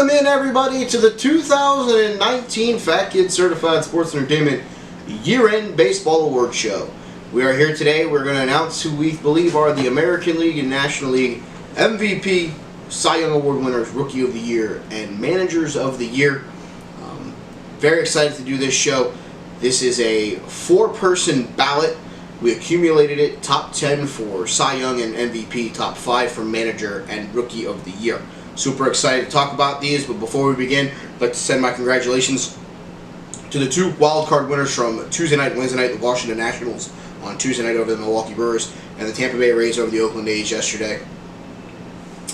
Welcome in, everybody, to the 2019 Fat Kid Certified Sports Entertainment Year-End Baseball Award Show. We are here today. We're going to announce who we believe are the American League and National League MVP, Cy Young Award winners, Rookie of the Year, and Managers of the Year. Very excited to do this show. This is a four-person ballot. We accumulated it, top 10 for Cy Young and MVP, top 5 for Manager and Rookie of the Year. Super excited to talk about these, but before we begin, I'd like to send my congratulations to the two wildcard winners from Tuesday night and Wednesday night, the Washington Nationals on Tuesday night over the Milwaukee Brewers, and the Tampa Bay Rays over the Oakland A's yesterday.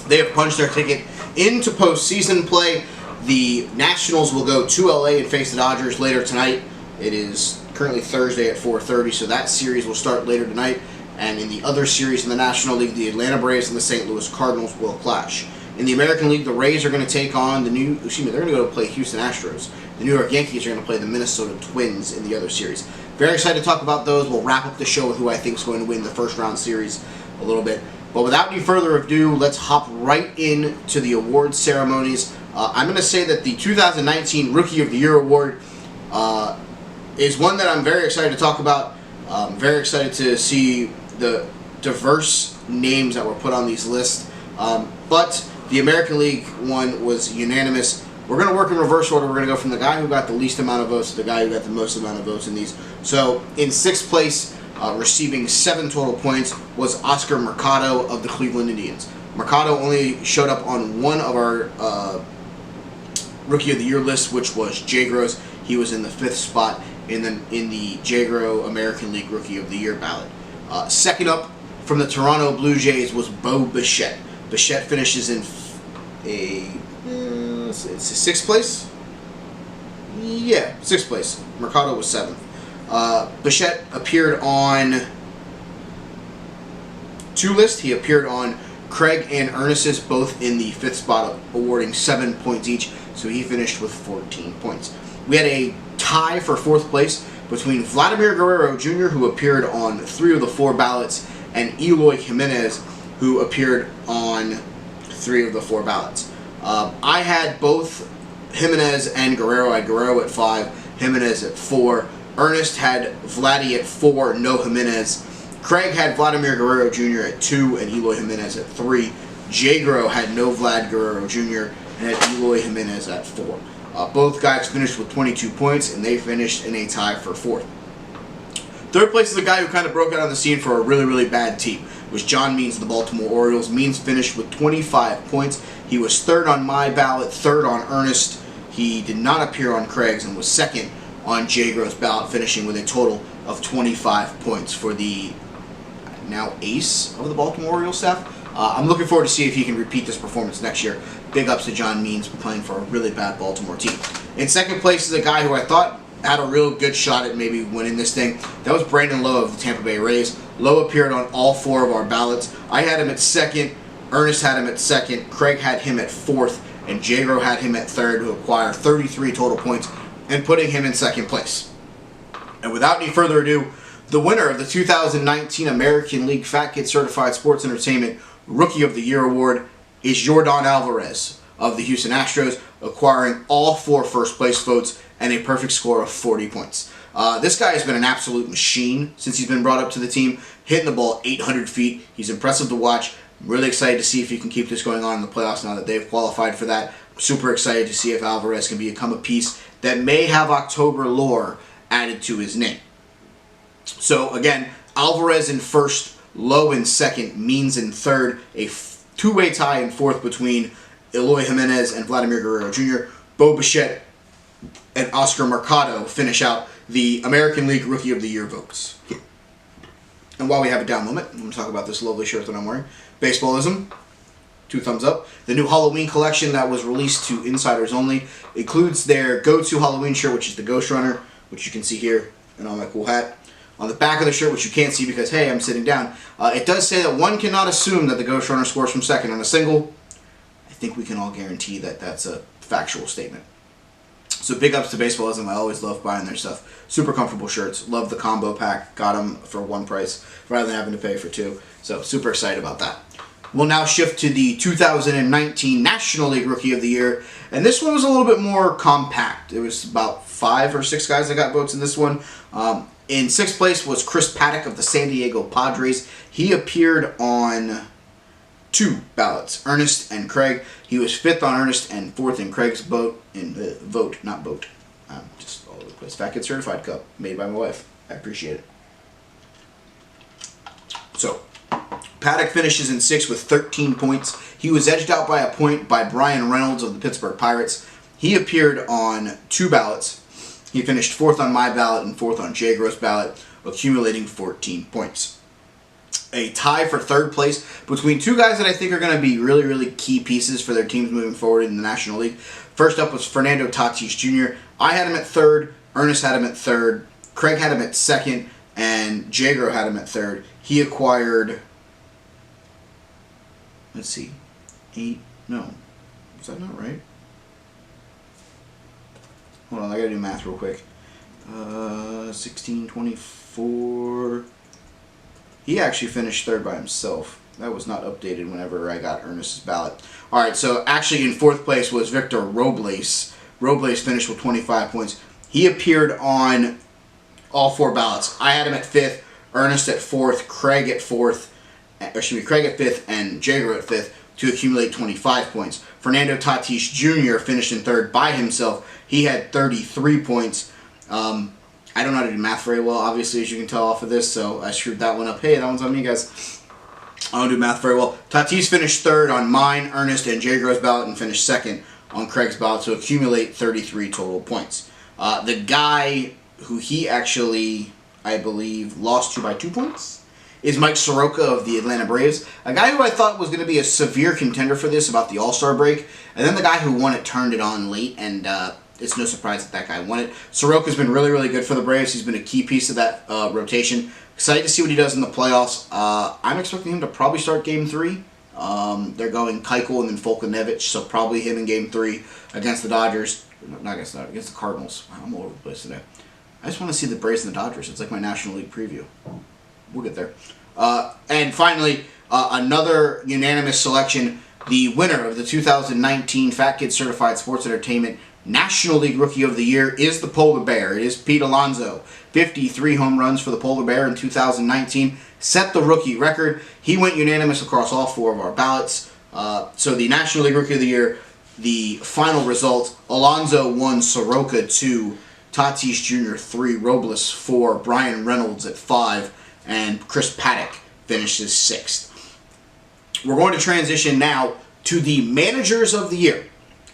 They have punched their ticket into postseason play. The Nationals will go to LA and face the Dodgers later tonight. It is currently Thursday at 4:30, so that series will start later tonight. And in the other series in the National League, the Atlanta Braves and the St. Louis Cardinals will clash. In the American League, the Rays are going to take on they're going to go play Houston Astros. The New York Yankees are going to play the Minnesota Twins in the other series. Very excited to talk about those. We'll wrap up the show with who I think is going to win the first round series a little bit. But without any further ado, let's hop right into the award ceremonies. I'm going to say that the 2019 Rookie of the Year award is one that I'm very excited to talk about. Very excited to see the diverse names that were put on these lists. But the American League one was unanimous. We're going to work in reverse order. We're going to go from the guy who got the least amount of votes to the guy who got the most amount of votes in these. So in 6th place, receiving 7 total points, was Oscar Mercado of the Cleveland Indians. Mercado only showed up on one of our Rookie of the Year list, which was J-Gro's. He was in the 5th spot in the J-Gro American League Rookie of the Year ballot. Second up from the Toronto Blue Jays was Bo Bichette. Bichette finishes in it's 6th place? Yeah, 6th place. Mercado was 7th. Bichette appeared on 2 lists. He appeared on Craig and Earnest's, both in the 5th spot, awarding 7 points each, so he finished with 14 points. We had a tie for 4th place between Vladimir Guerrero Jr., who appeared on 3 of the 4 ballots, and Eloy Jimenez, who appeared on 3 of the 4 ballots. I had both Jimenez and Guerrero. I had Guerrero at 5, Jimenez at 4. Earnest had Vladdy at 4, no Jimenez. Craig had Vladimir Guerrero Jr. at 2 and Eloy Jimenez at 3. J-Gro had no Vlad Guerrero Jr. and had Eloy Jimenez at 4. Both guys finished with 22 points, and they finished in a tie for 4th. 3rd place is the guy who kind of broke out on the scene for a really, really bad team. It was John Means of the Baltimore Orioles. Means finished with 25 points. He was 3rd on my ballot, 3rd on Earnest. He did not appear on Craig's and was 2nd on J-Gro's ballot, finishing with a total of 25 points for the now ace of the Baltimore Orioles staff. I'm looking forward to see if he can repeat this performance next year. Big ups to John Means for playing for a really bad Baltimore team. In 2nd place is a guy who I thought had a real good shot at maybe winning this thing. That was Brandon Lowe of the Tampa Bay Rays. Lowe appeared on all 4 of our ballots. I had him at 2nd, Ernest had him at 2nd, Craig had him at 4th, and J-Gro had him at 3rd to acquire 33 total points and putting him in 2nd place. And without any further ado, the winner of the 2019 American League Fat Kid Certified Sports Entertainment Rookie of the Year Award is Yordan Alvarez of the Houston Astros, acquiring all 4 first place votes and a perfect score of 40 points. This guy has been an absolute machine since he's been brought up to the team, hitting the ball 800 feet. He's impressive to watch. I'm really excited to see if he can keep this going on in the playoffs now that they've qualified for that. I'm super excited to see if Alvarez can become a piece that may have October lore added to his name. So again, Alvarez in 1st, Lowe in 2nd, Means in 3rd, a 2-way tie in 4th between Eloy Jimenez and Vladimir Guerrero Jr. Bo Bichette and Oscar Mercado finish out the American League Rookie of the Year votes. And while we have a down moment, I'm going to talk about this lovely shirt that I'm wearing. Baseballism, 2 thumbs up. The new Halloween collection that was released to insiders only includes their go-to Halloween shirt, which is the Ghost Runner, which you can see here, and on my cool hat. On the back of the shirt, which you can't see because, hey, I'm sitting down, it does say that one cannot assume that the Ghost Runner scores from 2nd on a single. I think we can all guarantee that that's a factual statement. So big ups to Baseballism. I always love buying their stuff. Super comfortable shirts. Love the combo pack. Got them for 1 price rather than having to pay for 2. So super excited about that. We'll now shift to the 2019 National League Rookie of the Year, and this one was a little bit more compact. It was about 5 or 6 guys that got votes in this one. In 6th place was Chris Paddock of the San Diego Padres. He appeared on 2 ballots, Earnest and Craig. He was 5th on Earnest and 4th in Craig's vote. Just all over the place. Fat Kid Certified Cup, made by my wife. I appreciate it. So, Paddock finishes in 6th with 13 points. He was edged out by a point by Brian Reynolds of the Pittsburgh Pirates. He appeared on 2 ballots. He finished 4th on my ballot and 4th on Jay Gross' ballot, accumulating 14 points. A tie for 3rd place between 2 guys that I think are going to be really, really key pieces for their teams moving forward in the National League. First up was Fernando Tatis Jr. I had him at 3rd, Earnest had him at 3rd, Craig had him at 2nd, and Jay Gross had him at 3rd. He acquired, let's see, 8, no, is that not right? Hold on, I gotta do math real quick. 16, 24. He actually finished 3rd by himself. That was not updated whenever I got Ernest's ballot. Alright, so actually in 4th place was Victor Robles. Robles finished with 25 points. He appeared on all 4 ballots. I had him at 5th, Ernest at 4th, Craig at 4th, Craig at 5th, and Jager at 5th to accumulate 25 points. Fernando Tatis Jr. finished in 3rd by himself. He had 33 points. I don't know how to do math very well, obviously, as you can tell off of this, so I screwed that one up. Hey, that one's on me, guys. I don't do math very well. Tatis finished 3rd on mine, Earnest, and Jay Gross' ballot, and finished 2nd on Craig's ballot to accumulate 33 total points. The guy who he actually, I believe, lost to by 2 points is Mike Soroka of the Atlanta Braves, a guy who I thought was going to be a severe contender for this about the All-Star break, and then the guy who won it turned it on late, and it's no surprise that guy won it. Soroka's been really, really good for the Braves. He's been a key piece of that rotation. Excited to see what he does in the playoffs. I'm expecting him to probably start Game 3. They're going Keuchel and then Foltynewicz, so probably him in Game 3 against the Dodgers. Not against the Dodgers, against the Cardinals. I'm all over the place today. I just want to see the Braves and the Dodgers. It's like my National League preview. We'll get there. And finally, another unanimous selection. The winner of the 2019 Fat Kid Certified Sports Entertainment National League Rookie of the Year is the Polar Bear. It is Pete Alonso. 53 home runs for the Polar Bear in 2019. Set the rookie record. He went unanimous across all 4 of our ballots. So the National League Rookie of the Year, the final result, Alonso 1, Soroka 2, Tatis Jr. 3, Robles 4, Brian Reynolds at 5, and Chris Paddock finishes 6th. We're going to transition now to the Managers of the Year.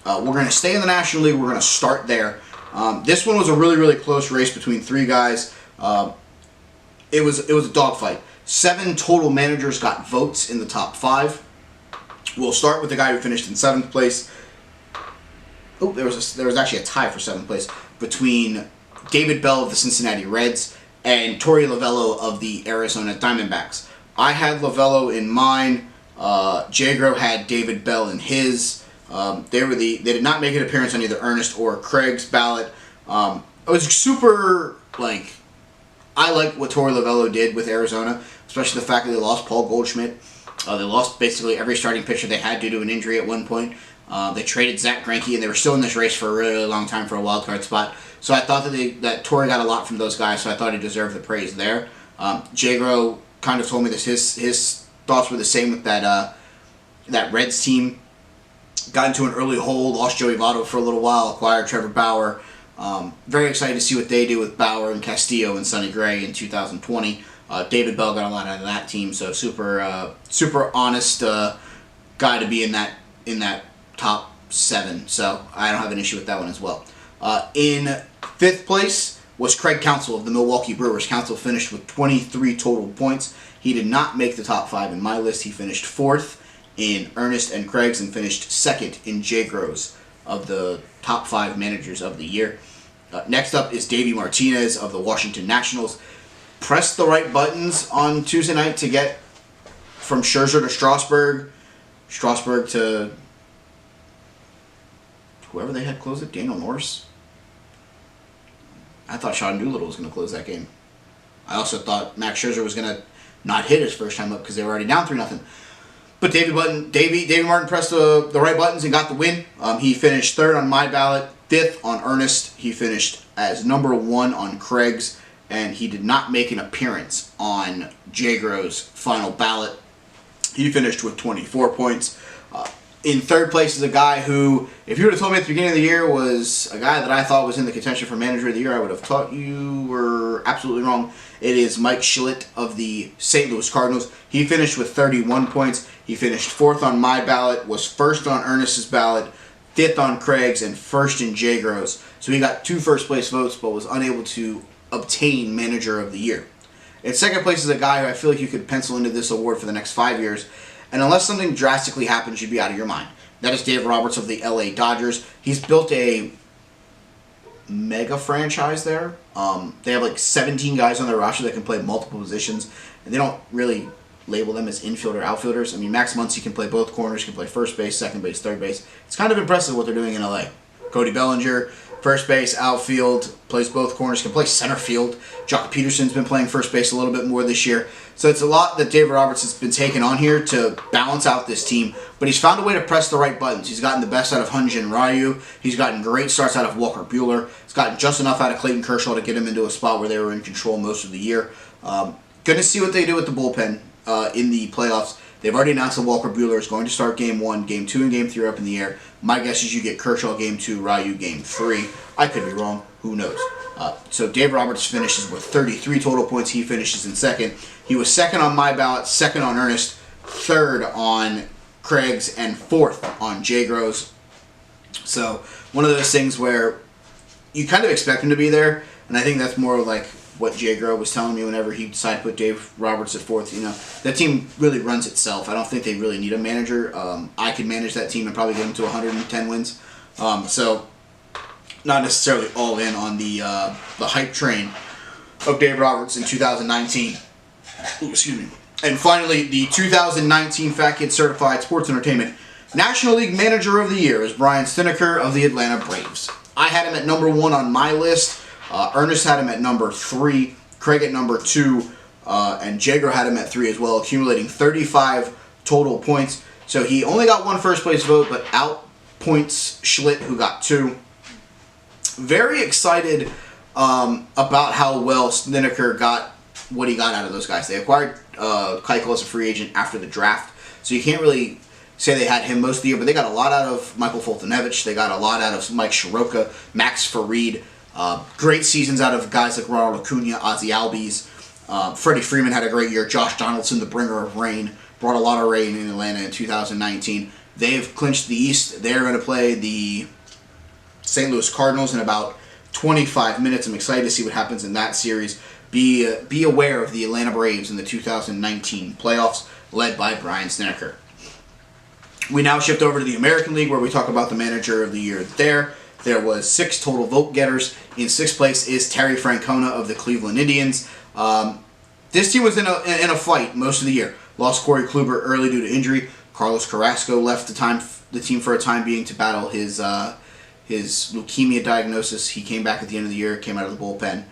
We're going to stay in the National League. We're going to start there. This one was a really, really close race between 3 guys. It was a dogfight. 7 total managers got votes in the top 5. We'll start with the guy who finished in 7th place. Oh, there was actually a tie for 7th place between David Bell of the Cincinnati Reds and Torey Lovullo of the Arizona Diamondbacks. I had Lovullo in mine. Jagro had David Bell in his. They did not make an appearance on either Earnest or Craig's ballot. I was super, I like what Torey Lovullo did with Arizona, especially the fact that they lost Paul Goldschmidt. They lost basically every starting pitcher they had due to an injury at one point. They traded Zach Greinke, and they were still in this race for a really, really long time for a wild card spot. So I thought that Torey got a lot from those guys, so I thought he deserved the praise there. Jagro kind of told me that his thoughts were the same with that Reds team. Got into an early hole, lost Joey Votto for a little while, acquired Trevor Bauer. Very excited to see what they do with Bauer and Castillo and Sonny Gray in 2020. David Bell got a lot out of that team, so super honest guy to be in that top 7. So I don't have an issue with that one as well. In 5th place was Craig Counsell of the Milwaukee Brewers. Counsell finished with 23 total points. He did not make the top 5 in my list. He finished 4th in Earnest and Craig's and finished 2nd in Jay Gross of the top 5 managers of the year. Next up is Davey Martinez of the Washington Nationals. Pressed the right buttons on Tuesday night to get from Scherzer to Strasburg to whoever they had close it, Daniel Norris. I thought Sean Doolittle was going to close that game. I also thought Max Scherzer was going to not hit his first time up because they were already down 3-0. But Davey Martin pressed the right buttons and got the win. He finished third on my ballot, fifth on Earnest. He finished as number one on Craig's, and he did not make an appearance on J-Gro's final ballot. He finished with 24 points. In third place is a guy who, if you would have told me at the beginning of the year was a guy that I thought was in the contention for Manager of the Year, I would have thought you were absolutely wrong. It is Mike Schlitt of the St. Louis Cardinals. He finished with 31 points. He finished fourth on my ballot, was first on Ernest's ballot, fifth on Craig's, and first in J-Gro's. So he got 2 first-place votes, but was unable to obtain Manager of the Year. In second place is a guy who I feel like you could pencil into this award for the next 5 years, and unless something drastically happens, you'd be out of your mind. That is Dave Roberts of the LA Dodgers. He's built a mega franchise there. They have like 17 guys on their roster that can play multiple positions, and they don't really label them as infielder outfielders. I mean, Max Muncy can play both corners, can play first base, second base, third base. It's kind of impressive what they're doing in LA. Cody Bellinger, first base, outfield, plays both corners, can play center field. Jock Peterson's been playing first base a little bit more this year. So it's a lot that Dave Roberts has been taking on here to balance out this team. But he's found a way to press the right buttons. He's gotten the best out of Hyun-Jin Ryu. He's gotten great starts out of Walker Buehler. He's gotten just enough out of Clayton Kershaw to get him into a spot where they were in control most of the year. Going to see what they do with the bullpen in the playoffs. They've already announced that Walker Buehler is going to start Game 1. Game 2 and Game 3 are up in the air. My guess is you get Kershaw Game 2, Ryu Game 3. I could be wrong. Who knows? So Dave Roberts finishes with 33 total points. He finishes in second. He was second on my ballot, second on Earnest, third on Craig's, and fourth on J-Gro's. So one of those things where you kind of expect him to be there, and I think that's more like what J-Gro was telling me whenever he decided to put Dave Roberts at fourth. You know, that team really runs itself. I don't think they really need a manager. I could manage that team and probably get them to 110 wins. So not necessarily all in on the hype train of Dave Roberts in 2019. Ooh, excuse me. And finally, the 2019 Fat Kid Certified Sports Entertainment National League Manager of the Year is Brian Stinneker of the Atlanta Braves. I had him at number 1 on my list. Earnest had him at number 3, Craig at number 2, and J-Gro had him at 3 as well, accumulating 35 total points. So he only got 1 first place vote, but outpoints Schlitt, who got 2. Very excited about how well Stinneker got what he got out of those guys. They acquired Keuchel as a free agent after the draft, so you can't really say they had him most of the year, but they got a lot out of Michael Fultonevich. They got a lot out of Mike Soroka, Max Farid. Great seasons out of guys like Ronald Acuna, Ozzie Albies. Freddie Freeman had a great year. Josh Donaldson, the bringer of rain, brought a lot of rain in Atlanta in 2019. They've clinched the East. They're going to play the St. Louis Cardinals in about 25 minutes. I'm excited to see what happens in that series. Be aware of the Atlanta Braves in the 2019 playoffs, led by Brian Stinneker. We now shift over to the American League, where we talk about the Manager of the Year there. There was 6 total vote getters. In 6th place is Terry Francona of the Cleveland Indians. This team was in a fight most of the year. Lost Corey Kluber early due to injury. Carlos Carrasco left the team for a time being to battle his leukemia diagnosis. He came back at the end of the year, came out of the bullpen.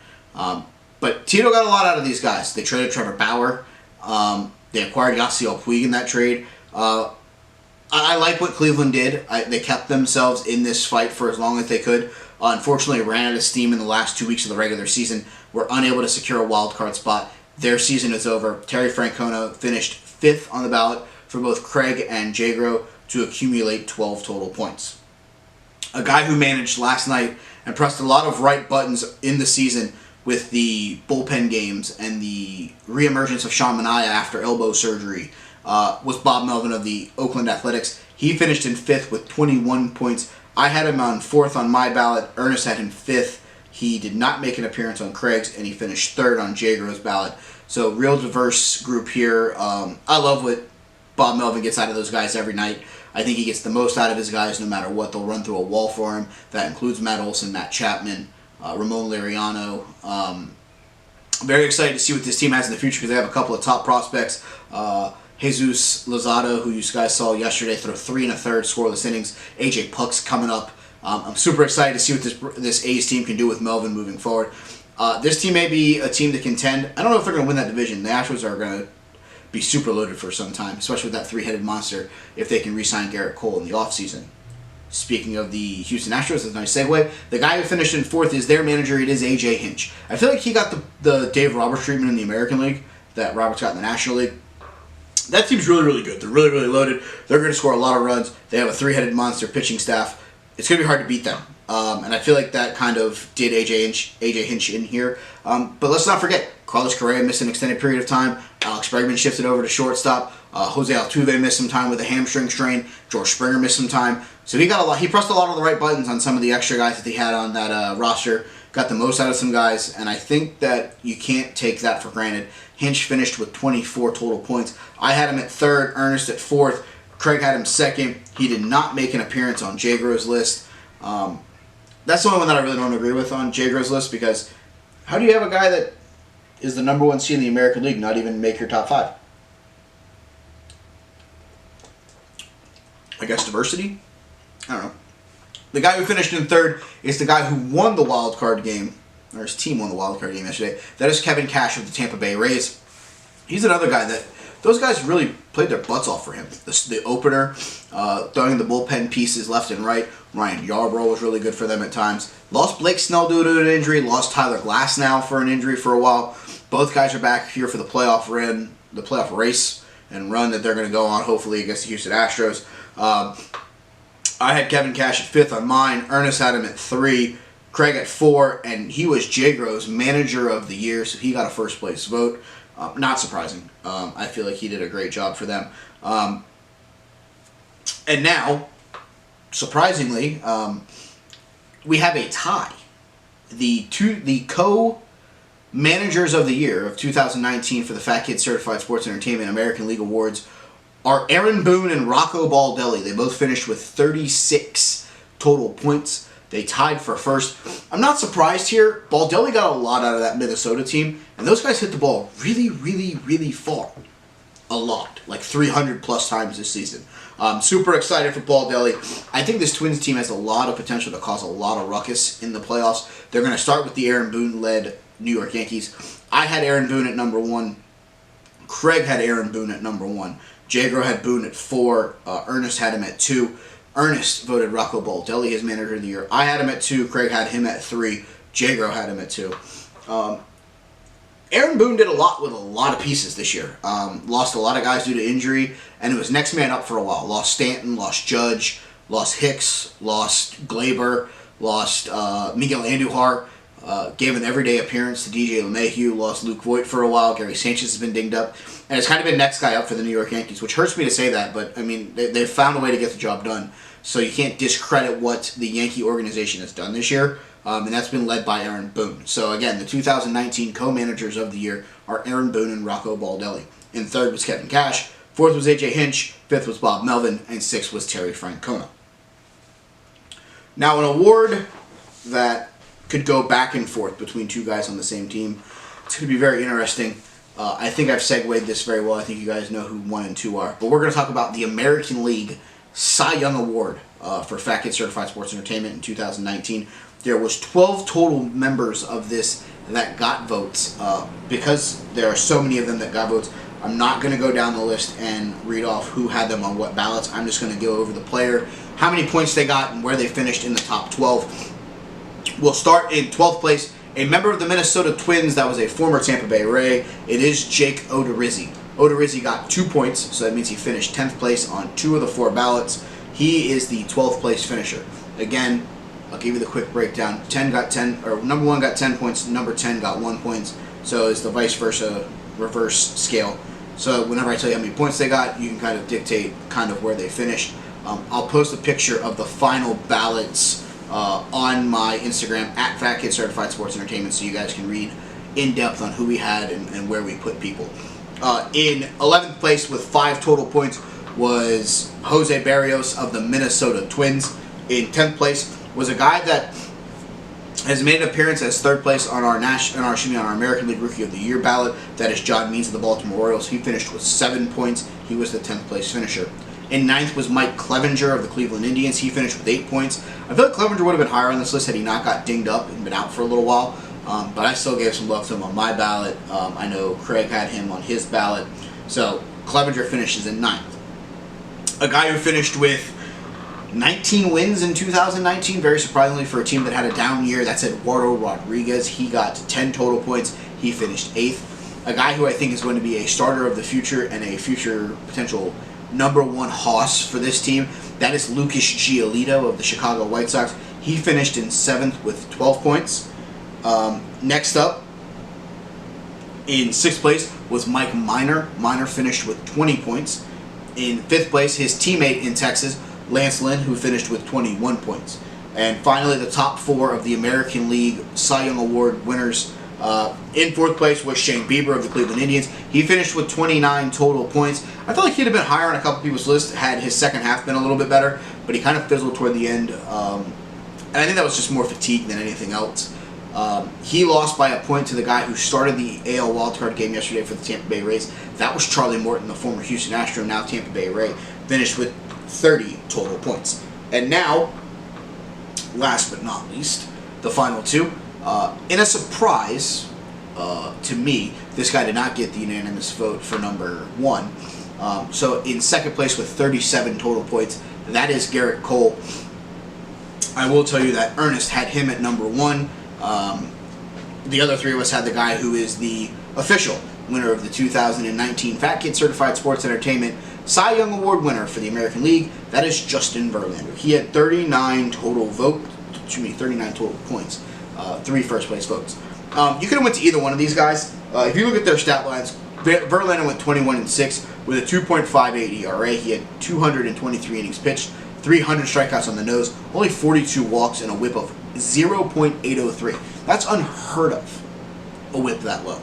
But Tito got a lot out of these guys. They traded Trevor Bauer. They acquired Yasiel Puig in that trade. I like what Cleveland did. They kept themselves in this fight for as long as they could. Unfortunately, ran out of steam in the last 2 weeks of the regular season. Were unable to secure a wild card spot. Their season is over. Terry Francona finished 5th on the ballot for both Craig and J-Gro to accumulate 12 total points. A guy who managed last night and pressed a lot of right buttons in the season with the bullpen games and the reemergence of Sean Manaea after elbow surgery was Bob Melvin of the Oakland Athletics. He finished in 5th with 21 points. I had him on 4th on my ballot. Earnest had him 5th. He did not make an appearance on Craig's, and he finished 3rd on J-Gro's ballot. So real diverse group here. I love what Bob Melvin gets out of those guys every night. I think he gets the most out of his guys no matter what. They'll run through a wall for him. That includes Matt Olson, Matt Chapman, Ramon Liriano. Very excited to see what this team has in the future because they have a couple of top prospects. Jesus Lozada, who you guys saw yesterday, throw 3 1/3 scoreless innings. AJ Puck's coming up. I'm super excited to see what this A's team can do with Melvin moving forward. This team may be a team to contend. I don't know if they're going to win that division. The Astros are going to be super loaded for some time, especially with that three-headed monster if they can re-sign Garrett Cole in the offseason. Speaking of the Houston Astros, that's a nice segue. The guy who finished in fourth is their manager. It is A.J. Hinch. I feel like he got the Dave Roberts treatment in the American League that Roberts got in the National League. That team's really, really good. They're really, really loaded. They're going to score a lot of runs. They have a three-headed monster pitching staff. It's going to be hard to beat them. And I feel like that kind of did A.J. Hinch in here. But let's not forget, Carlos Correa missed an extended period of time. Alex Bregman shifted over to shortstop. Jose Altuve missed some time with a hamstring strain. George Springer missed some time. So he got a lot. He pressed a lot of the right buttons on some of the extra guys that he had on that roster. Got the most out of some guys, and I think that you can't take that for granted. Hinch finished with 24 total points. I had him at third, Earnest at fourth. Craig had him second. He did not make an appearance on J-Gro's list. That's the only one that I really don't agree with on J-Gro's list, because how do you have a guy that is the number one seed in the American League not even make your top five? I guess diversity? I don't know. The guy who finished in third is the guy who won the wild card game, or his team won the wild card game yesterday. That is Kevin Cash of the Tampa Bay Rays. He's another guy that those guys really played their butts off for him. The opener, throwing the bullpen pieces left and right. Ryan Yarbrough was really good for them at times. Lost Blake Snell due to an injury. Lost Tyler Glasnow for an injury for a while. Both guys are back here for the playoff race and run that they're going to go on, hopefully, against the Houston Astros. I had Kevin Cash at fifth on mine. Earnest had him at three. Craig at four, and he was J-Gro's manager of the year, so he got a first place vote. Not surprising. I feel like he did a great job for them. And now, surprisingly, we have a tie. The co-managers of the year of 2019 for the Fat Kid Certified Sports Entertainment American League Awards are Aaron Boone and Rocco Baldelli. They both finished with 36 total points. They tied for first. I'm not surprised here. Baldelli got a lot out of that Minnesota team, and those guys hit the ball really, really, really far. A lot. Like 300 plus times this season. Super excited for Baldelli. I think this Twins team has a lot of potential to cause a lot of ruckus in the playoffs. They're going to start with the Aaron Boone-led New York Yankees. I had Aaron Boone at number one. Craig had Aaron Boone at number one. J-Gro had Boone at four. Earnest had him at two. Ernest voted Rocco Baldelli his manager of the year. I had him at two. Craig had him at three. J-Gro had him at two. Aaron Boone did a lot with a lot of pieces this year. Lost a lot of guys due to injury, and it was next man up for a while. Lost Stanton, lost Judge, lost Hicks, lost Glaber, lost Miguel Andujar. Gave an everyday appearance to DJ LeMahieu, lost Luke Voigt for a while. Gary Sanchez has been dinged up. And it's kind of been next guy up for the New York Yankees, which hurts me to say that, but, I mean, they've found a way to get the job done. So you can't discredit what the Yankee organization has done this year, and that's been led by Aaron Boone. So, again, the 2019 co-managers of the year are Aaron Boone and Rocco Baldelli. In third was Kevin Cash, fourth was A.J. Hinch, fifth was Bob Melvin, and sixth was Terry Francona. Now, an award that could go back and forth between two guys on the same team. It's going to be very interesting. I think I've segued this very well. I think you guys know who 1 and 2 are. But we're going to talk about the American League Cy Young Award for Fat Kid Certified Sports Entertainment in 2019. There was 12 total members of this that got votes. Because there are so many of them that got votes, I'm not going to go down the list and read off who had them on what ballots. I'm just going to go over the player, how many points they got, and where they finished in the top 12. We'll start in 12th place. A member of the Minnesota Twins that was a former Tampa Bay Ray. It is Jake Odorizzi. Odorizzi got 2 points, so that means he finished 10th place on 2 of the 4 ballots. He is the 12th place finisher. Again, I'll give you the quick breakdown. Number 1 got 10 points, number 10 got 1 point. So it's the vice versa reverse scale. So whenever I tell you how many points they got, you can kind of dictate kind of where they finished. I'll post a picture of the final ballots on my Instagram at Fat Kid Certified Sports Entertainment, so you guys can read in depth on who we had and where we put people. In 11th place with 5 total points was Jose Barrios of the Minnesota Twins. In 10th place was a guy that has made an appearance as 3rd place on our American League Rookie of the Year ballot. That is John Means of the Baltimore Orioles. He finished with 7 points. He was the 10th place finisher. In 9th was Mike Clevenger of the Cleveland Indians. He finished with 8 points. I feel like Clevenger would have been higher on this list had he not got dinged up and been out for a little while. But I still gave some love to him on my ballot. I know Craig had him on his ballot. So Clevenger finishes in 9th. A guy who finished with 19 wins in 2019, very surprisingly for a team that had a down year, that's Eduardo Rodriguez. He got 10 total points. He finished 8th. A guy who I think is going to be a starter of the future and a future potential number 1 hoss for this team, that is Lucas Giolito of the Chicago White Sox. He finished in 7th with 12 points. Next up, in 6th place, was Mike Minor. Minor finished with 20 points. In 5th place, his teammate in Texas, Lance Lynn, who finished with 21 points. And finally, the top 4 of the American League Cy Young Award winners. In 4th place was Shane Bieber of the Cleveland Indians. He finished with 29 total points. I felt like he'd have been higher on a couple people's list had his second half been a little bit better, but he kind of fizzled toward the end. And I think that was just more fatigue than anything else. He lost by a point to the guy who started the AL wildcard game yesterday for the Tampa Bay Rays. That was Charlie Morton, the former Houston Astro, now Tampa Bay Ray. Finished with 30 total points. And now, last but not least, the final 2. In a surprise to me, this guy did not get the unanimous vote for number 1. So in 2nd place with 37 total points, that is Garrett Cole. I will tell you that Earnest had him at number 1. The other 3 of us had the guy who is the official winner of the 2019 Fat Kid Certified Sports Entertainment Cy Young Award winner for the American League. That is Justin Verlander. He had 39 total points. 3 first place votes. You could have went to either one of these guys. If you look at their stat lines, Verlander went 21-6 with a 2.58 ERA. He had 223 innings pitched, 300 strikeouts on the nose, only 42 walks, and a whip of 0.803. That's unheard of, a whip that low.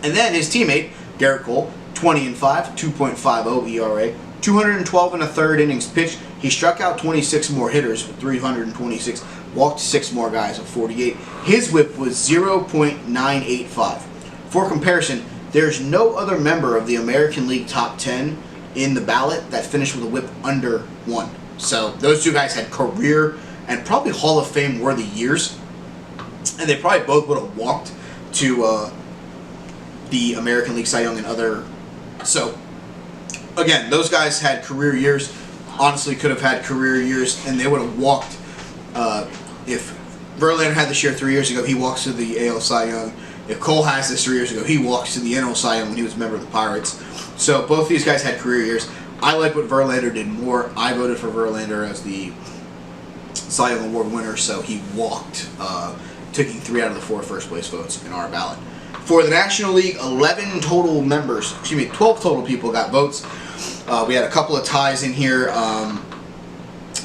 And then his teammate, Garrett Cole, 20-5, 2.50 ERA, 212 and a third innings pitched. He struck out 26 more hitters with 326, walked 6 more guys with 48. His whip was 0.985. For comparison, there's no other member of the American League top 10 in the ballot that finished with a whip under 1. So those 2 guys had career and probably Hall of Fame worthy years, and they probably both would have walked to the American League Cy Young and other. So again, those guys had career years. Honestly, could have had career years, and they would have walked. If Verlander had this year 3 years ago, he walks to the AL Cy Young. If Cole has this 3 years ago, he walks to the NL Cy Young when he was a member of the Pirates. So both these guys had career years. I like what Verlander did more. I voted for Verlander as the Cy Young Award winner, so he walked, taking 3 out of the 4 first place votes in our ballot. For the National League, 12 total people got votes. We had a couple of ties in here.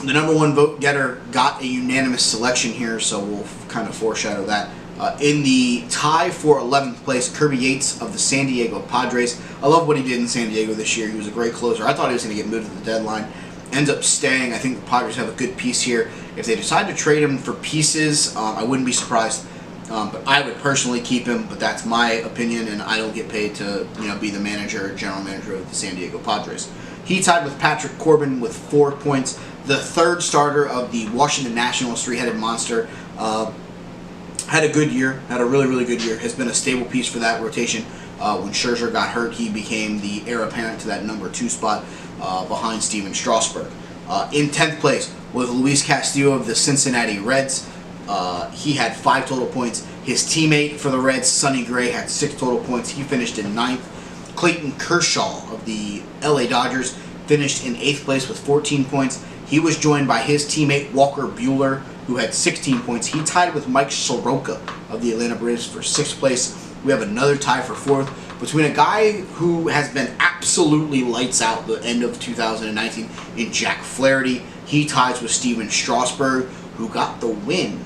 The number 1 vote getter got a unanimous selection here, so we'll kind of foreshadow that. In the tie for 11th place, Kirby Yates of the San Diego Padres. I love what he did in San Diego this year. He was a great closer. I thought he was going to get moved at the deadline. Ends up staying. I think the Padres have a good piece here. If they decide to trade him for pieces, I wouldn't be surprised. But I would personally keep him, but that's my opinion, and I don't get paid to be the manager or general manager of the San Diego Padres. He tied with Patrick Corbin with 4 points. The 3rd starter of the Washington Nationals, 3-headed monster, had a good year, had a really, really good year, has been a stable piece for that rotation. When Scherzer got hurt, he became the heir apparent to that number 2 spot behind Steven Strasburg. In 10th place was Luis Castillo of the Cincinnati Reds. He had 5 total points. His teammate for the Reds, Sonny Gray, had 6 total points. He finished in 9th. Clayton Kershaw of the LA Dodgers finished in 8th place with 14 points. He was joined by his teammate Walker Buehler, who had 16 points. He tied with Mike Soroka of the Atlanta Braves for 6th place. We have another tie for 4th between a guy who has been absolutely lights out the end of 2019 in Jack Flaherty. He ties with Steven Strasburg, who got the win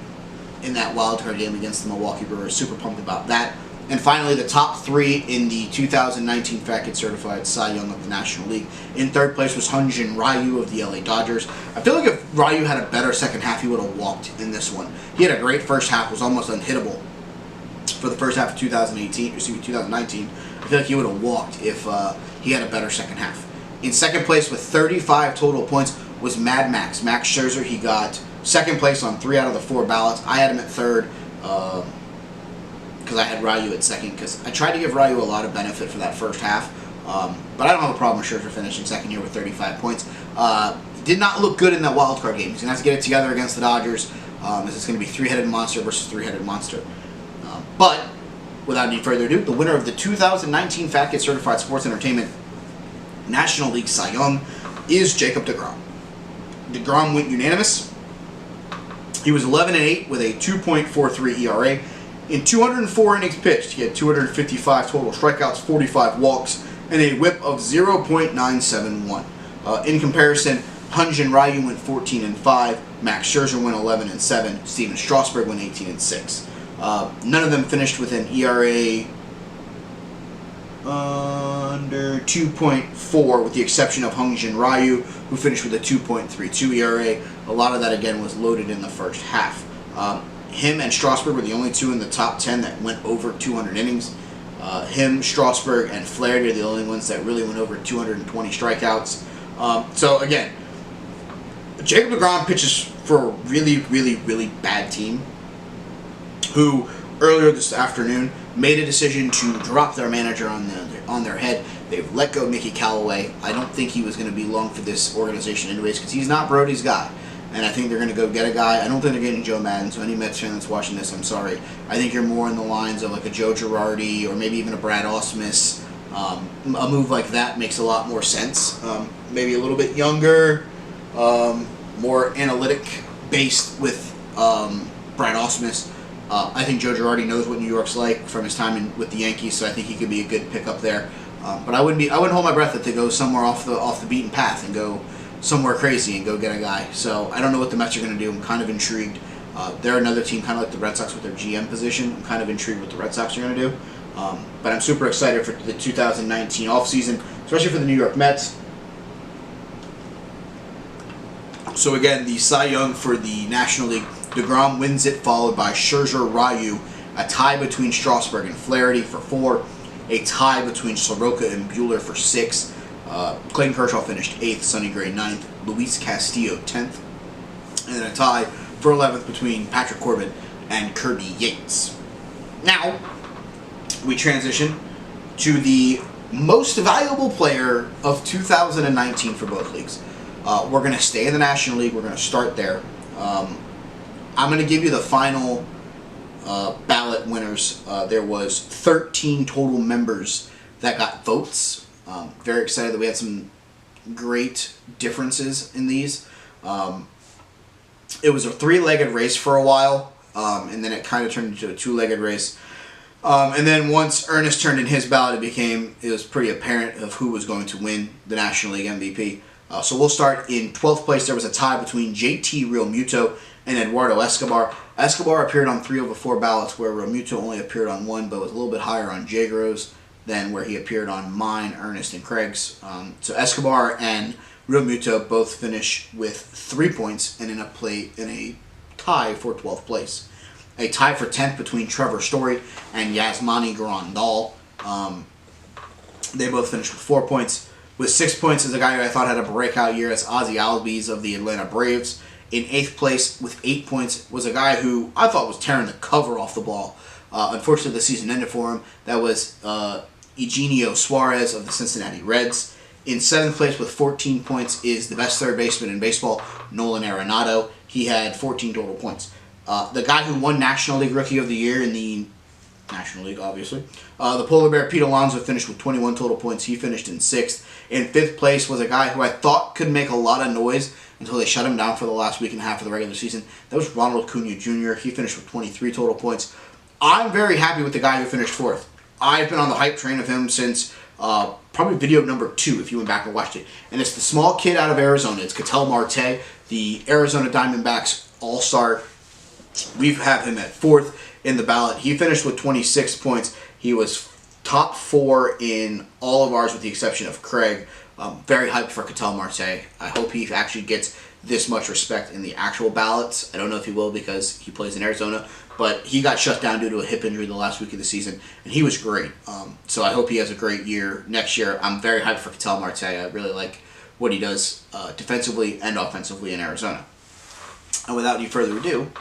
in that wildcard game against the Milwaukee Brewers. Super pumped about that. And finally, the top 3 in the 2019 Fat Kid Certified Cy Young of the National League. In 3rd place was Hyun-Jin Ryu of the LA Dodgers. I feel like if Ryu had a better second half, he would have walked in this one. He had a great first half, was almost unhittable for the first half of 2019. I feel like he would have walked if he had a better second half. In 2nd place with 35 total points was Mad Max Scherzer. He got 2nd place on 3 out of the 4 ballots. I had him at 3rd. Because I had Ryu at 2nd, because I tried to give Ryu a lot of benefit for that first half. But I don't have a problem with Scherzer finishing second here with 35 points. Did not look good in that wild card game. He's going to have to get it together against the Dodgers. As it's going to be three-headed monster versus three-headed monster. But without any further ado, the winner of the 2019 Fat Kid Certified Sports Entertainment National League Cy Young is Jacob deGrom. deGrom went unanimous. He was 11-8 with a 2.43 ERA. In 204 innings pitched, he had 255 total strikeouts, 45 walks, and a whip of 0.971. In comparison, Hyun-Jin Ryu went 14-5, Max Scherzer went 11-7, Steven Strasburg went 18-6. None of them finished with an ERA under 2.4, with the exception of Hyun-Jin Ryu, who finished with a 2.32 ERA. A lot of that, again, was loaded in the first half. Him and Strasburg were the only two in the top 10 that went over 200 innings. Him, Strasburg, and Flaherty are the only ones that really went over 220 strikeouts. So, again, Jacob deGrom pitches for a really, really, really bad team who earlier this afternoon made a decision to drop their manager on their head. They've let go Mickey Callaway. I don't think he was going to be long for this organization anyways, because he's not Brody's guy. And I think they're going to go get a guy. I don't think they're getting Joe Madden, so any Mets fan that's watching this, I'm sorry. I think you're more in the lines of like a Joe Girardi or maybe even a Brad Ausmus. A move like that makes a lot more sense. Maybe a little bit younger, more analytic-based with Brad Ausmus. I think Joe Girardi knows what New York's like from his time with the Yankees, so I think he could be a good pickup there. But I wouldn't hold my breath to go somewhere off the beaten path and go somewhere crazy and go get a guy. So I don't know what the Mets are going to do. I'm kind of intrigued. They're another team kind of like the Red Sox with their GM position. I'm kind of intrigued what the Red Sox are going to do. But I'm super excited for the 2019 offseason, especially for the New York Mets. So again, the Cy Young for the National League, deGrom wins it, followed by Scherzer, Ryu, a tie between Strasburg and Flaherty for 4, a tie between Soroka and Buehler for 6. Clayton Kershaw finished 8th, Sonny Gray 9th, Luis Castillo 10th, and then a tie for 11th between Patrick Corbin and Kirby Yates. Now, we transition to the most valuable player of 2019 for both leagues. We're going to stay in the National League. We're going to start there. I'm going to give you the final ballot winners. There was 13 total members that got votes. Very excited that we had some great differences in these. It was a three-legged race for a while, and then it kind of turned into a two-legged race. And then once Earnest turned in his ballot, it was pretty apparent of who was going to win the National League MVP. So we'll start in 12th place. There was a tie between JT Realmuto and Eduardo Escobar. Escobar appeared on 3 of the 4 ballots, where Realmuto only appeared on 1, but was a little bit higher on Jagro's than where he appeared on mine, Earnest, and Craig's. So Escobar and Realmuto both finish with 3 points and in a tie for 12th place. A tie for 10th between Trevor Story and Yasmani Grandal. They both finished with 4 points. With 6 points is a guy who I thought had a breakout year. It's Ozzie Albies of the Atlanta Braves. In 8th place with 8 points was a guy who I thought was tearing the cover off the ball. Unfortunately, the season ended for him. That was Eugenio Suarez of the Cincinnati Reds. In 7th place with 14 points is the best third baseman in baseball, Nolan Arenado. He had 14 total points. The guy who won National League Rookie of the Year in the National League, obviously. The Polar Bear, Pete Alonso, finished with 21 total points. He finished in 6th. In 5th place was a guy who I thought could make a lot of noise until they shut him down for the last week and a half of the regular season. That was Ronald Acuna Jr. He finished with 23 total points. I'm very happy with the guy who finished 4th. I've been on the hype train of him since probably video number 2, if you went back and watched it. And it's the small kid out of Arizona. It's Ketel Marte, the Arizona Diamondbacks All-Star. We have him at 4th in the ballot. He finished with 26 points. He was top 4 in all of ours with the exception of Craig. Very hyped for Ketel Marte. I hope he actually gets this much respect in the actual ballots. I don't know if he will because he plays in Arizona, but he got shut down due to a hip injury the last week of the season, and he was great. So I hope he has a great year next year. I'm very hyped for Ketel Marte. I really like what he does defensively and offensively in Arizona. And without any further ado,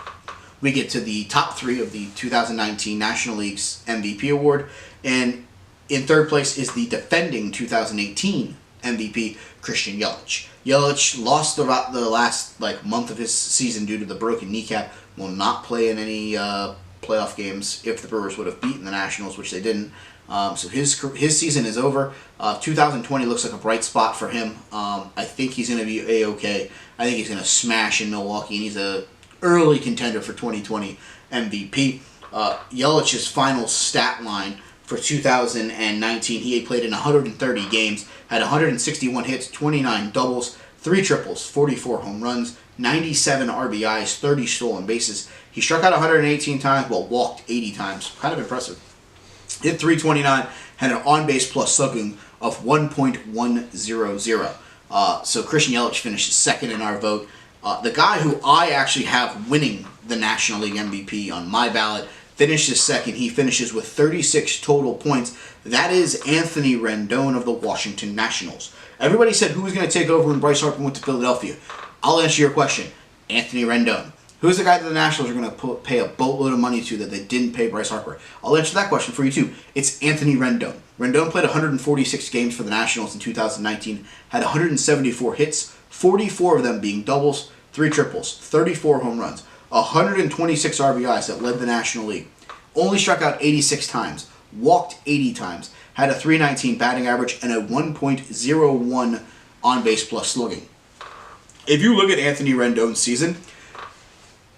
we get to the top 3 of the 2019 National League's MVP Award. And In third place is the defending 2018 MVP, Christian Yelich. Yelich lost the last month of his season due to the broken kneecap. Will not play in any playoff games if the Brewers would have beaten the Nationals, which they didn't. So his season is over. 2020 looks like a bright spot for him. I think he's going to be A-okay. I think he's going to smash in Milwaukee, and he's a early contender for 2020 MVP. Yelich's final stat line for 2019, he played in 130 games, had 161 hits, 29 doubles, 3 triples, 44 home runs, 97 RBIs, 30 stolen bases. He struck out 118 times, walked 80 times. Kind of impressive. Hit 329, had an on-base plus slugging of 1.100. So Christian Yelich finishes second in our vote. The guy who I actually have winning the National League MVP on my ballot finishes second. He finishes with 36 total points. That is Anthony Rendon of the Washington Nationals. Everybody said who was going to take over when Bryce Harper went to Philadelphia. I'll answer your question. Anthony Rendon. Who's the guy that the Nationals are going to pay a boatload of money to that they didn't pay Bryce Harper? I'll answer that question for you too. It's Anthony Rendon. Rendon played 146 games for the Nationals in 2019, had 174 hits, 44 of them being doubles, 3 triples, 34 home runs, 126 RBIs that led the National League. Only struck out 86 times, walked 80 times, had a .319 batting average, and a 1.01 on-base plus slugging. If you look at Anthony Rendon's season,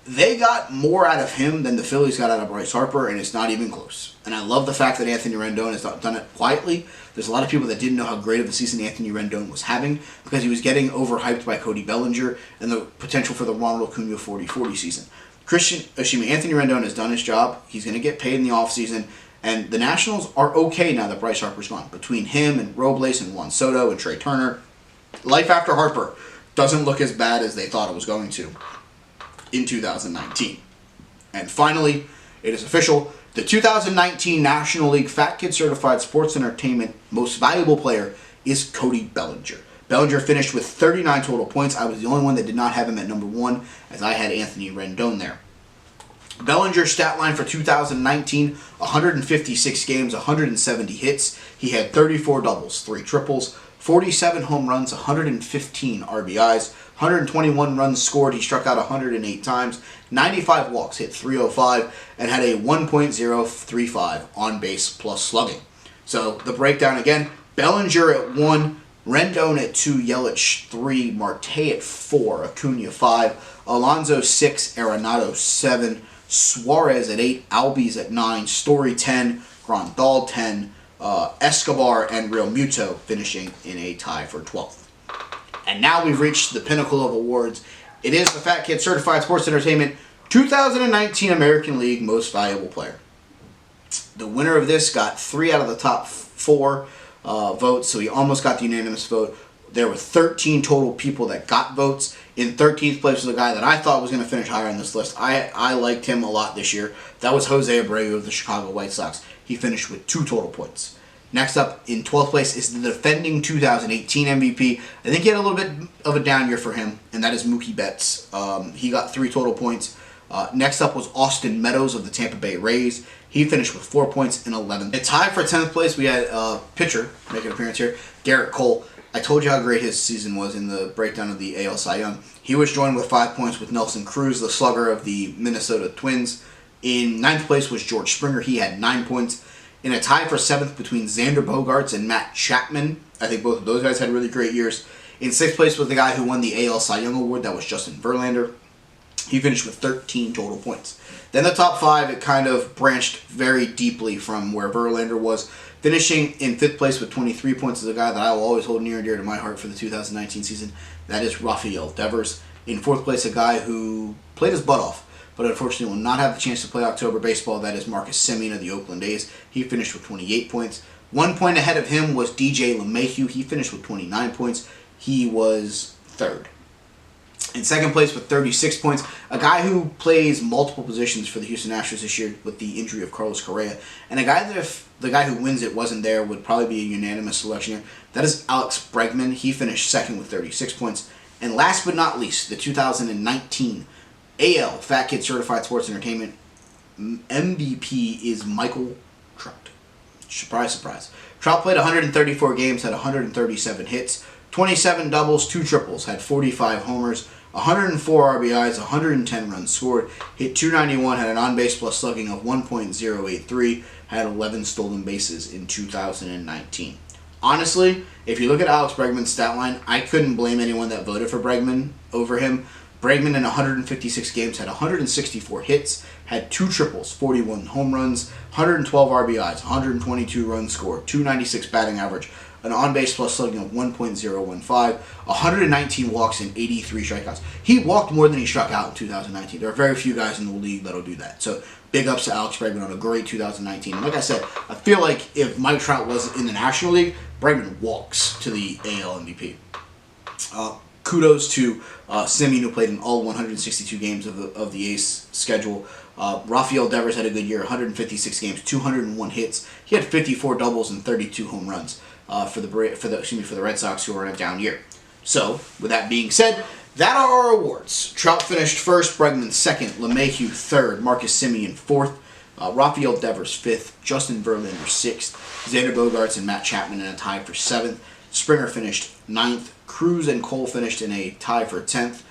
they got more out of him than the Phillies got out of Bryce Harper, and it's not even close. And I love the fact that Anthony Rendon has done it quietly. There's a lot of people that didn't know how great of a season Anthony Rendon was having because he was getting overhyped by Cody Bellinger and the potential for the Ronald Acuna 40-40 season. Anthony Rendon has done his job. He's going to get paid in the offseason, and the Nationals are okay now that Bryce Harper's gone. Between him and Robles and Juan Soto and Trey Turner, life after Harper doesn't look as bad as they thought it was going to in 2019. And finally, it is official. The 2019 National League Fat Kid Certified Sports Entertainment Most Valuable Player is Cody Bellinger. Bellinger finished with 39 total points. I was the only one that did not have him at number 1, as I had Anthony Rendon there. Bellinger's stat line for 2019, 156 games, 170 hits. He had 34 doubles, 3 triples, 47 home runs, 115 RBIs, 121 runs scored. He struck out 108 times, 95 walks, hit 305, and had a 1.035 on-base plus slugging. So the breakdown again, Bellinger at 1, Rendon at 2, Yelich 3, Marte at 4, Acuna 5, Alonso 6, Arenado 7, Suarez at 8, Albies at 9, Story 10, Grandal 10, Escobar and Real Muto finishing in a tie for 12th. And now we've reached the pinnacle of awards. It is the Fat Kid Certified Sports Entertainment 2019 American League Most Valuable Player. The winner of this got 3 out of the top 4 votes, so he almost got the unanimous vote. There were 13 total people that got votes. In 13th place was a guy that I thought was going to finish higher on this list. I liked him a lot this year. That was Jose Abreu of the Chicago White Sox. He finished with 2 total points. Next up, in 12th place, is the defending 2018 MVP. I think he had a little bit of a down year for him, and that is Mookie Betts. He got 3 total points. Next up was Austin Meadows of the Tampa Bay Rays. He finished with 4 points in 11th. A tie for 10th place, we had a pitcher make an appearance here, Garrett Cole. I told you how great his season was in the breakdown of the AL Cy Young. He was joined with 5 points with Nelson Cruz, the slugger of the Minnesota Twins. In 9th place was George Springer. He had 9 points. In a tie for 7th between Xander Bogaerts and Matt Chapman. I think both of those guys had really great years. In 6th place was the guy who won the AL Cy Young Award. That was Justin Verlander. He finished with 13 total points. Then the top 5, it kind of branched very deeply from where Verlander was. Finishing in 5th place with 23 points is a guy that I will always hold near and dear to my heart for the 2019 season. That is Rafael Devers. In 4th place, a guy who played his butt off, but unfortunately will not have the chance to play October baseball. That is Marcus Semien of the Oakland A's. He finished with 28 points. 1 point ahead of him was DJ LeMahieu. He finished with 29 points. He was 3rd. In 2nd place with 36 points, a guy who plays multiple positions for the Houston Astros this year with the injury of Carlos Correa, and a guy that if the guy who wins it wasn't there would probably be a unanimous selection here. That is Alex Bregman. He finished 2nd with 36 points. And last but not least, the 2019 AL Fat Kid Certified Sports Entertainment MVP is Michael Trout. Surprise, surprise. Trout played 134 games, had 137 hits, 27 doubles, 2 triples, had 45 homers, 104 RBIs, 110 runs scored, hit .291, had an on-base plus slugging of 1.083, had 11 stolen bases in 2019. Honestly, if you look at Alex Bregman's stat line, I couldn't blame anyone that voted for Bregman over him. Bregman in 156 games had 164 hits, had 2 triples, 41 home runs, 112 RBIs, 122 runs scored, .296 batting average, an on-base plus slugging of 1.015, 119 walks, and 83 strikeouts. He walked more than he struck out in 2019. There are very few guys in the league that'll do that. So big ups to Alex Bregman on a great 2019. And like I said, I feel like if Mike Trout was in the National League, Bregman walks to the AL MVP. Kudos to Semien, who played in all 162 games of the Ace schedule. Rafael Devers had a good year, 156 games, 201 hits. He had 54 doubles and 32 home runs for the Red Sox, who are in a down year. So, with that being said, that are our awards. Trout finished first, Bregman second, LeMahieu third, Marcus Semien fourth, Rafael Devers fifth, Justin Verlander sixth, Xander Bogaerts and Matt Chapman in a tie for seventh. Springer finished ninth. Cruz and Cole finished in a tie for 10th.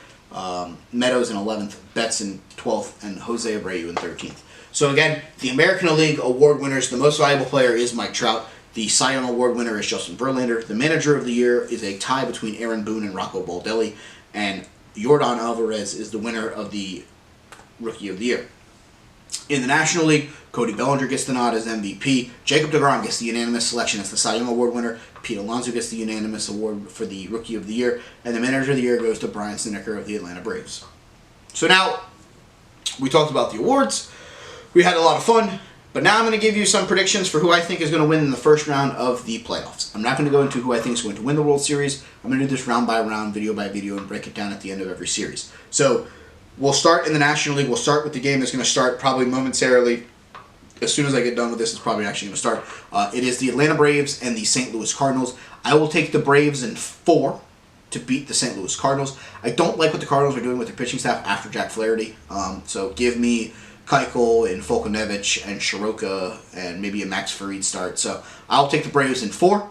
Meadows in 11th. Betts in 12th. And Jose Abreu in 13th. So again, the American League award winners, the most valuable player is Mike Trout. The Cy Young Award winner is Justin Verlander. The Manager of the Year is a tie between Aaron Boone and Rocco Baldelli. And Yordan Alvarez is the winner of the Rookie of the Year. In the National League, Cody Bellinger gets the nod as MVP. Jacob deGrom gets the unanimous selection as the Cy Young Award winner. Pete Alonso gets the unanimous award for the Rookie of the Year. And the Manager of the Year goes to Brian Snitker of the Atlanta Braves. So now, we talked about the awards. We had a lot of fun. But now I'm going to give you some predictions for who I think is going to win in the first round of the playoffs. I'm not going to go into who I think is going to win the World Series. I'm going to do this round by round, video by video, and break it down at the end of every series. So, we'll start in the National League. We'll start with the game that's going to start probably momentarily. As soon as I get done with this, it's probably actually going to start. It is the Atlanta Braves and the St. Louis Cardinals. I will take the Braves in 4 to beat the St. Louis Cardinals. I don't like what the Cardinals are doing with their pitching staff after Jack Flaherty. So give me Keuchel and Foltynewicz and Soroka and maybe a Max Fried start. So I'll take the Braves in 4.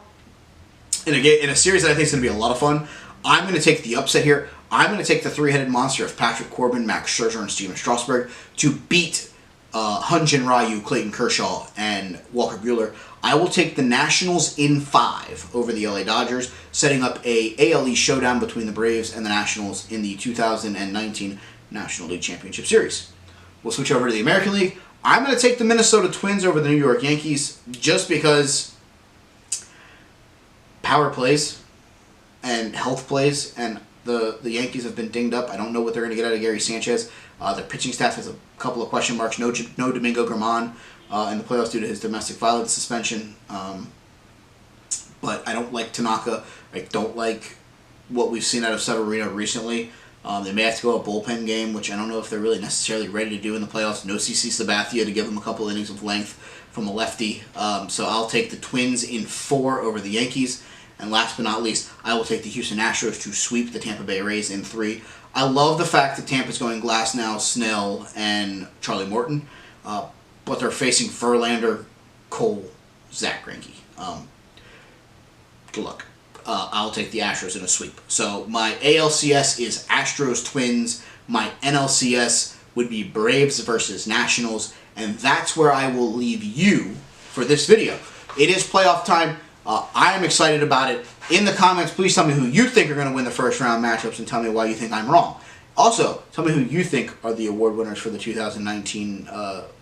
In a series that I think is going to be a lot of fun, I'm going to take the upset here. I'm going to take the three-headed monster of Patrick Corbin, Max Scherzer, and Steven Strasburg to beat Hyun-Jin Ryu, Clayton Kershaw, and Walker Buehler. I will take the Nationals in 5 over the LA Dodgers, setting up a AL East showdown between the Braves and the Nationals in the 2019 National League Championship Series. We'll switch over to the American League. I'm going to take the Minnesota Twins over the New York Yankees just because power plays and health plays, and the Yankees have been dinged up. I don't know what they're going to get out of Gary Sanchez. Their pitching staff has a couple of question marks. No Domingo Germán in the playoffs due to his domestic violence suspension. But I don't like Tanaka. I don't like what we've seen out of Severino recently. They may have to go a bullpen game, which I don't know if they're really necessarily ready to do in the playoffs. No CC Sabathia to give them a couple innings of length from a lefty. So I'll take the Twins in 4 over the Yankees. And last but not least, I will take the Houston Astros to sweep the Tampa Bay Rays in 3. I love the fact that Tampa's going Glasnow, Snell, and Charlie Morton, but they're facing Verlander, Cole, Zach Greinke. Good luck. I'll take the Astros in a sweep. So my ALCS is Astros Twins. My NLCS would be Braves versus Nationals, and that's where I will leave you for this video. It is playoff time. I am excited about it. In the comments, please tell me who you think are going to win the first round matchups and tell me why you think I'm wrong. Also, tell me who you think are the award winners for the 2019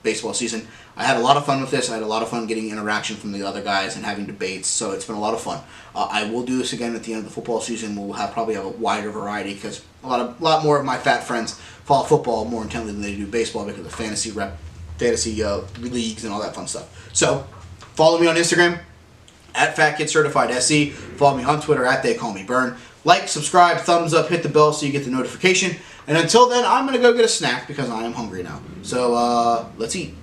baseball season. I had a lot of fun with this. I had a lot of fun getting interaction from the other guys and having debates, so it's been a lot of fun. I will do this again at the end of the football season. We'll probably have a wider variety because a lot more of my fat friends follow football more intently than they do baseball because of fantasy leagues and all that fun stuff. So, follow me on Instagram at FatKidCertifiedSe. Follow me on Twitter at TheyCallMeBurn. Like, subscribe, thumbs up, hit the bell so you get the notification. And until then, I'm going to go get a snack because I am hungry now. So, let's eat.